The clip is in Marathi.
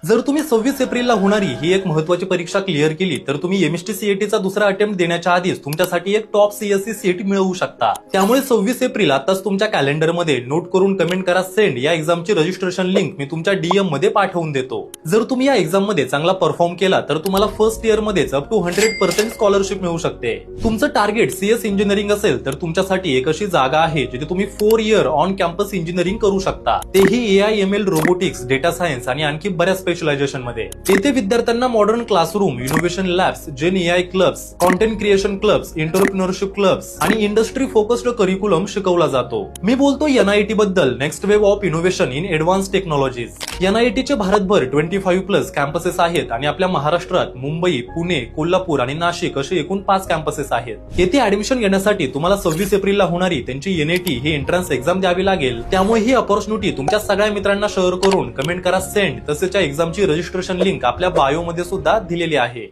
जर तुम्ही 26 एप्रिलला होणारी ही एक महत्त्वाची परीक्षा क्लिअर केली तर तुम्ही एमएसटी सीईटीचा दुसरा अटेम्प्ट देण्याच्या आधीच तुमच्यासाठी एक टॉप सीएससी सीईटी मिळवू शकता। त्यामुळे 26 एप्रिल आताच तुमच्या कॅलेंडरमध्ये नोट करून कमेंट करा सेंड, या एक्झामची रजिस्ट्रेशन लिंक मी तुमच्या डीएम मध्ये पाठवून देतो। जर तुम्ही या एक्झाम मध्ये चांगला परफॉर्म केला तर तुम्हाला फर्स्ट इयर मध्येच अप टू 100% स्कॉलरशिप मिळू शकते। तुमचं टार्गेट सीएस इंजिनिअरिंग असेल तर तुमच्यासाठी एक अशी जागा आहे जिथे तुम्ही 4 इयर ऑन कॅम्पस इंजिनिअरिंग करू शकता, तेही AI/ML, रोबोटिक्स, डेटा सायन्स आणि आणखी बऱ्याच स्पेशलायझेशन मध्ये। येथे विद्यार्थ्यांना मॉडर्न क्लासरूम, इनोव्हेशन लॅब्स, जेन AI clubs, content creation clubs, entrepreneurship clubs आणि इंडस्ट्री फोकस्ड करिक्युलम शिकवला जातो। मी बोलतो NIT बद्दल, next wave of innovation in advance technologies. NIT चे भारतभर 25+ कॅम्पसेस आहेत आणि आपल्या महाराष्ट्रात मुंबई, पुणे, कोल्हापूर आणि नाशिक असे एकूण 5 कॅम्पसेस आहेत। येथे ऍडमिशन घेण्यासाठी तुम्हाला 26 एप्रिलला होणारी त्यांची NIT ही एंट्रन्स एक्झाम द्यावी लागेल। त्यामुळे ही अपॉर्च्युनिटी तुमच्या सगळ्या मित्रांना शेअर करून कमेंट करा सेंड, तसेच या एक्झामची रजिस्ट्रेशन लिंक आपल्या बायो मध्ये सुद्धा दिलेली आहे।